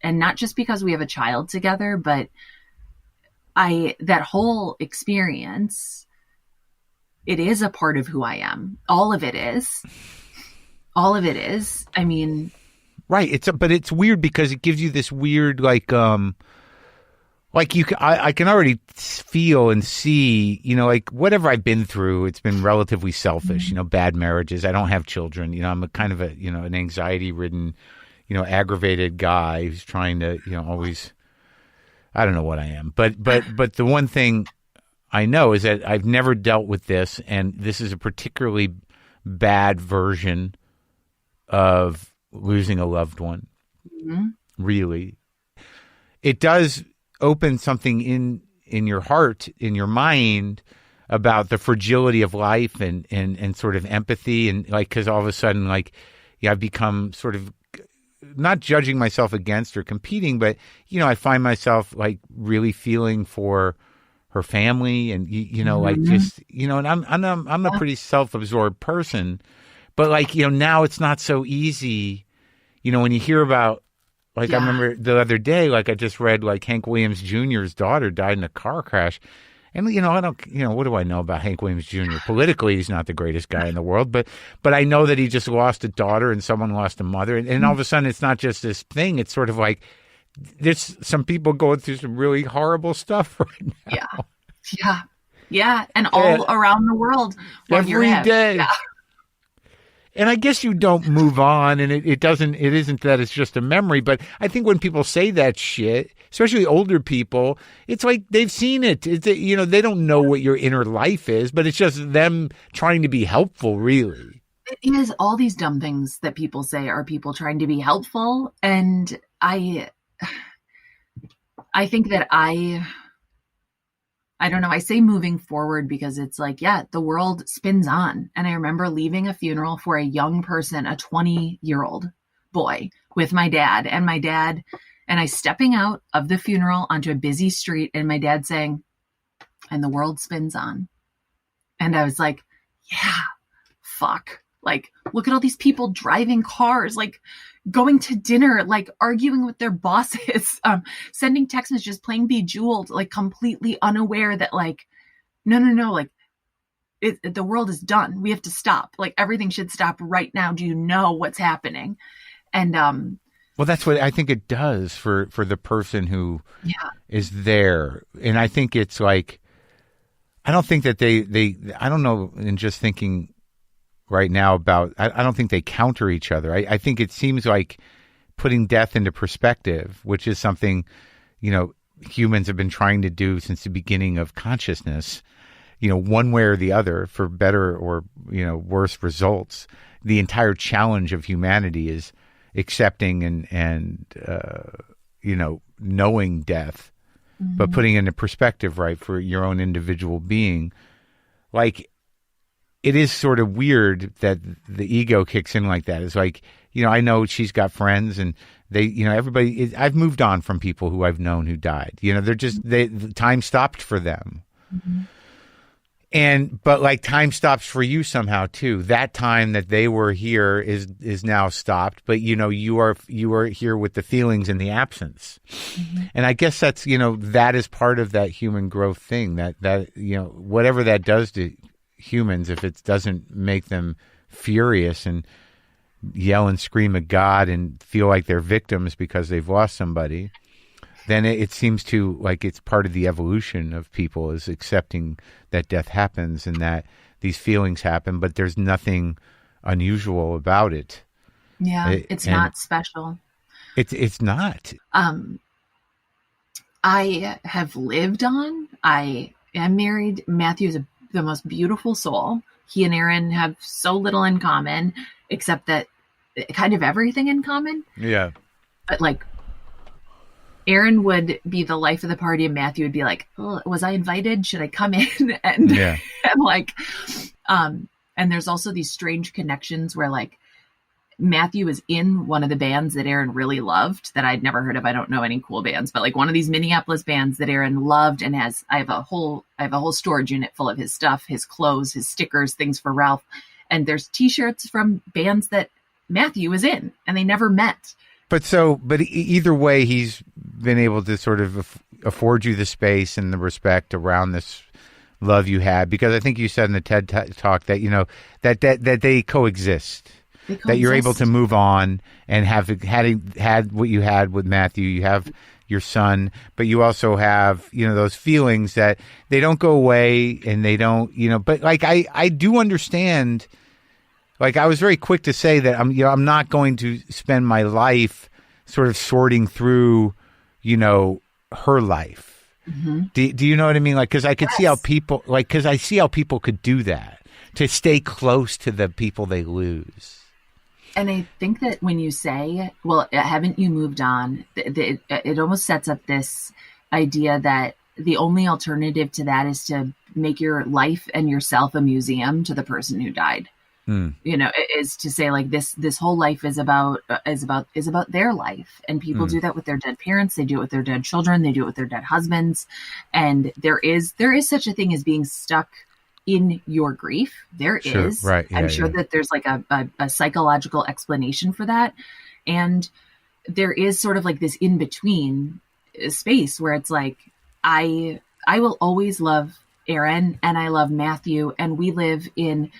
And not just because we have a child together, but that whole experience, it is a part of who I am. All of it is. I mean, right. But it's weird because it gives you this weird, I can already feel and see, like whatever I've been through, it's been relatively selfish, bad marriages. I don't have children. I'm a kind of an anxiety ridden, aggravated guy who's trying to, always, I don't know what I am. But the one thing I know is that I've never dealt with this, and this is a particularly bad version of losing a loved one. Mm-hmm. Really. It does open something in your heart, in your mind, about the fragility of life and sort of empathy, and because all of a sudden I've become sort of not judging myself against or competing, but I find myself really feeling for her family, and and I'm a pretty self-absorbed person, but now it's not so easy, when you hear about. I remember the other day, I just read, Hank Williams Jr.'s daughter died in a car crash. And, I don't, what do I know about Hank Williams Jr.? Politically, he's not the greatest guy in the world, but I know that he just lost a daughter and someone lost a mother. And all of a sudden, it's not just this thing. It's sort of there's some people going through some really horrible stuff right now. Yeah. And all around the world. Every day. Yeah. And I guess you don't move on, and it isn't that it's just a memory. But I think when people say that shit, especially older people, it's like they've seen it. They don't know what your inner life is, but it's just them trying to be helpful, really. It is. All these dumb things that people say are people trying to be helpful. And I think that I don't know. I say moving forward because it's the world spins on. And I remember leaving a funeral for a young person, a 20-year-old boy, with my dad and I stepping out of the funeral onto a busy street, and my dad saying, "And the world spins on." And I was like, yeah, fuck. Look at all these people driving cars, going to dinner, arguing with their bosses, sending text messages, playing Bejeweled, completely unaware that no, the world is done. We have to stop. Everything should stop right now. Do you know what's happening? And well, that's what I think it does for the person who is there. And I think it's I don't think that I don't know, in just thinking right now about, I don't think they counter each other. I think it seems like putting death into perspective, which is something, humans have been trying to do since the beginning of consciousness, one way or the other, for better or, worse results. The entire challenge of humanity is accepting and knowing death, but putting it into perspective, right, for your own individual being. It is sort of weird that the ego kicks in like that. It's I know she's got friends, and they, everybody, I've moved on from people who I've known who died. They're just, the time stopped for them. Mm-hmm. But time stops for you somehow too. That time that they were here is now stopped, but you are here with the feelings in the absence. Mm-hmm. And I guess that's, that is part of that human growth thing, that whatever that does to humans, if it doesn't make them furious and yell and scream at God and feel like they're victims because they've lost somebody, then it seems to it's part of the evolution of people, is accepting that death happens and that these feelings happen, but there's nothing unusual about it. Yeah, it's not special. It's not. I have lived on. I am married. Matthew is the most beautiful soul. He and Aaron have so little in common, except that kind of everything in common. Yeah. But Aaron would be the life of the party, and Matthew would be like, "Oh, was I invited? Should I come in?" And and there's also these strange connections where Matthew was in one of the bands that Aaron really loved that I'd never heard of. I don't know any cool bands, but one of these Minneapolis bands that Aaron loved, and I have a whole storage unit full of his stuff, his clothes, his stickers, things for Ralph. And there's t-shirts from bands that Matthew was in, and they never met. But either way, he's been able to sort of afford you the space and the respect around this love you had, because I think you said in the TED talk that, you know, that they coexist. That you're able to move on and have had what you had with Matthew. You have your son, but you also have, you know, those feelings that they don't go away, and they don't, you know, but like, I do understand. Like, I was very quick to say that I'm not going to spend my life sort of sorting through, you know, her life. Mm-hmm. Do you know what I mean? Like, because I could see how people, because I see how people could do that, to stay close to the people they lose. And I think that when you say, well, haven't you moved on, it almost sets up this idea that the only alternative to that is to make your life and yourself a museum to the person who died. You know, is to say, like, this whole life is about their life. And people do that with their dead parents. They do it with their dead children. They do it with their dead husbands. And there is such a thing as being stuck in your grief. There is. Right. Yeah, I'm sure that there's like a psychological explanation for that. And there is sort of like this in between space where it's like, I will always love Aaron, and I love Matthew, and we live in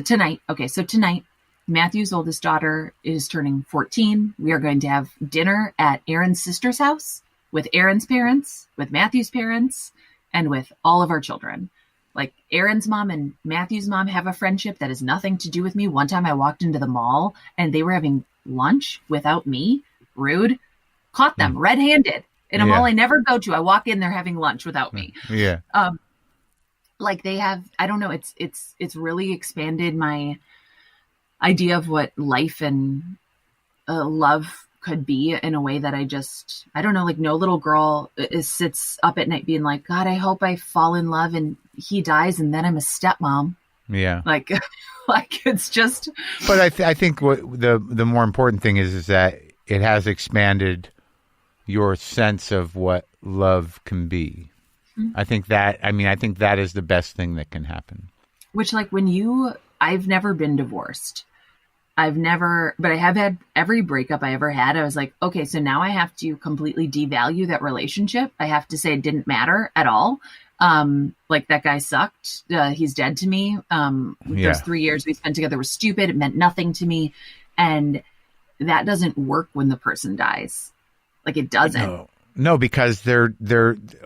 tonight. Okay. So tonight, Matthew's oldest daughter is turning 14. We are going to have dinner at Aaron's sister's house with Aaron's parents, with Matthew's parents, and with all of our children. Like, Aaron's mom and Matthew's mom have a friendship that has nothing to do with me. One time I walked into the mall and they were having lunch without me. Rude. Caught them red-handed in a mall I never go to. I walk in, they're having lunch without me. Yeah. Like, they have, I don't know, it's really expanded my idea of what life and love could be in a way that I don't know, like, no little girl sits up at night being like, God, I hope I fall in love and he dies and then I'm a stepmom. Yeah. Like it's just. But I think what the more important thing is that it has expanded your sense of what love can be. Mm-hmm. I think that is the best thing that can happen. Which, like, I've never been divorced. But I have had every breakup I ever had. I was like, okay, so now I have to completely devalue that relationship. I have to say it didn't matter at all. Like, that guy sucked. He's dead to me. Those 3 years we spent together were stupid. It meant nothing to me. And that doesn't work when the person dies. Like, it doesn't. No, because they're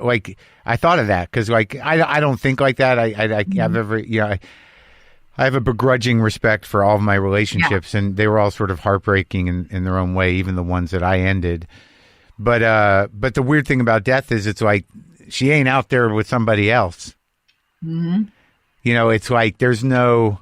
like, I thought of that because, like, I don't think like that. I've ever, I have a begrudging respect for all of my relationships, and they were all sort of heartbreaking in their own way, even the ones that I ended. But the weird thing about death is it's like she ain't out there with somebody else. Mm-hmm. You know, it's like there's no,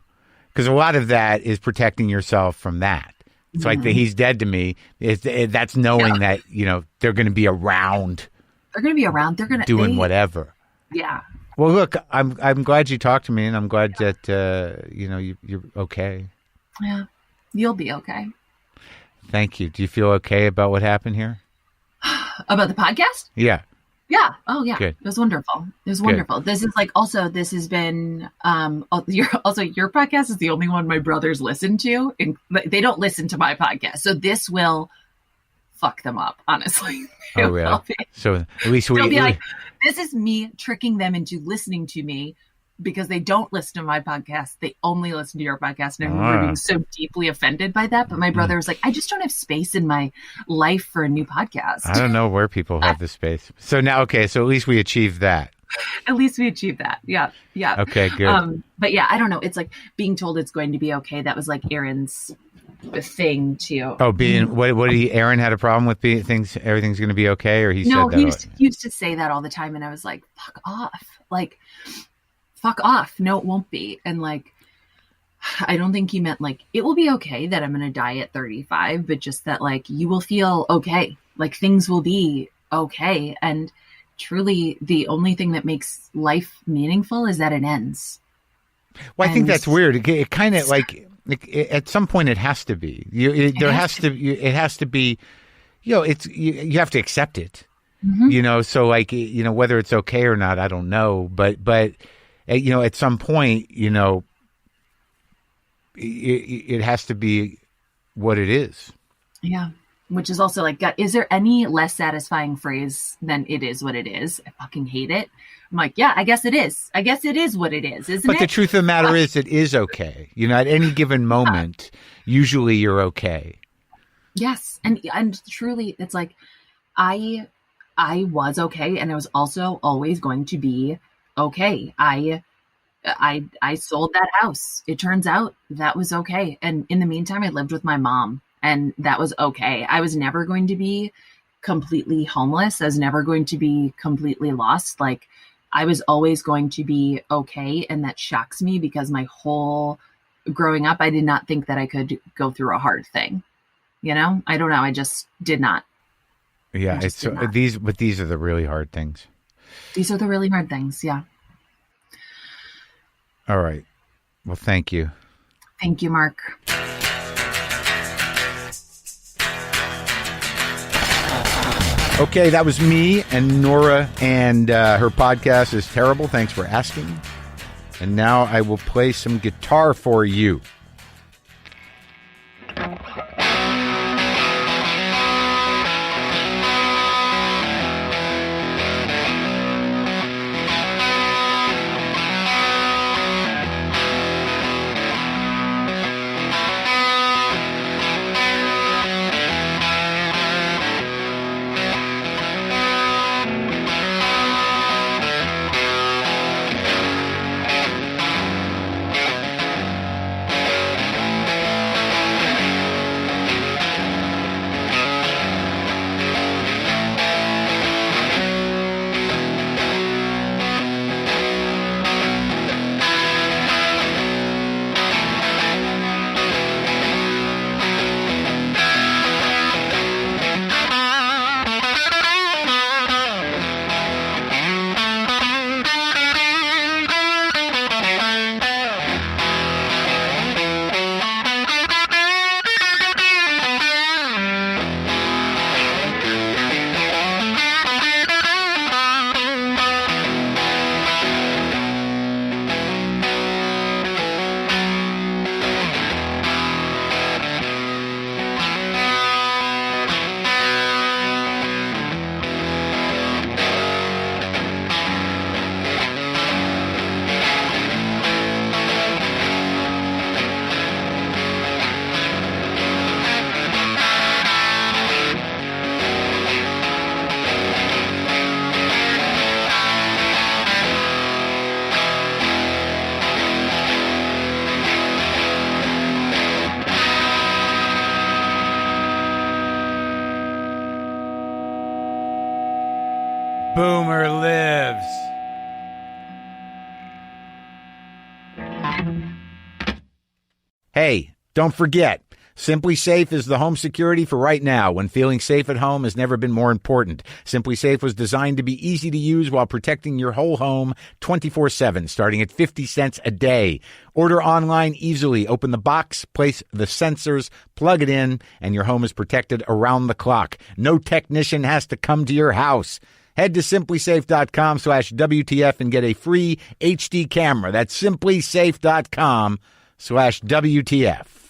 because a lot of that is protecting yourself from that. It's like he's dead to me. That's knowing that, you know, they're going to be around. They're going to be around. They're going to doing whatever. Yeah. Well, look, I'm glad you talked to me, and I'm glad that you're okay. Yeah, you'll be okay. Thank you. Do you feel okay about what happened here? About the podcast? Yeah. Yeah. Oh, yeah. Good. It was wonderful. It was wonderful. Good. This is like, also, this has been, your podcast is the only one my brothers listen to. And they don't listen to my podcast. So this will fuck them up, honestly. Oh, really? So at least they'll be like, this is me tricking them into listening to me because they don't listen to my podcast. They only listen to your podcast. And I'm being so deeply offended by that. But my brother was like, I just don't have space in my life for a new podcast. I don't know where people have the space. So now, okay, so at least we achieved that. At least we achieved that. Yeah. Yeah. Okay, good. But yeah, I don't know. It's like being told it's going to be okay. That was like Aaron's thing too. Oh, Aaron had a problem with everything's going to be okay, or he said that? No, he used to say that all the time, and I was like, fuck off. Like, fuck off. No, it won't be. And like, I don't think he meant like, it will be okay that I'm going to die at 35, but just that like, you will feel okay. Like, things will be okay. And truly the only thing that makes life meaningful is that it ends. Well, I think that's weird. It kind of like, at some point it has to be. It has to be. You know, you have to accept it. Mm-hmm. You know, so like, you know, whether it's okay or not, I don't know. But you know, at some point, you know, it has to be what it is. Yeah. Which is also like, God, is there any less satisfying phrase than "it is what it is"? I fucking hate it. I'm like, yeah, I guess it is. I guess it is what it is, isn't But it? the truth of the matter is, it is okay. At any given moment, usually you're okay. Yes. And truly, it's like, I was okay, and I was also always going to be okay. I sold that house. It turns out that was okay. And in the meantime, I lived with my mom, and that was okay. I was never going to be completely homeless. I was never going to be completely lost. Like, I was always going to be okay. And that shocks me because my whole growing up, I did not think that I could go through a hard thing. I don't know. I just did not. Yeah, these are the really hard things. These are the really hard things. Yeah. All right. Well, thank you. Thank you, Marc. Okay, that was me and Nora, and her podcast is terrible. Thanks for asking. And now I will play some guitar for you. Boomer lives. Hey, don't forget, Simply Safe is the home security for right now when feeling safe at home has never been more important. Simply Safe was designed to be easy to use while protecting your whole home 24/7, starting at 50 cents a day. Order online easily. Open the box, place the sensors, plug it in, and your home is protected around the clock. No technician has to come to your house. Head to simplysafe.com/WTF and get a free HD camera. That's simplysafe.com/WTF.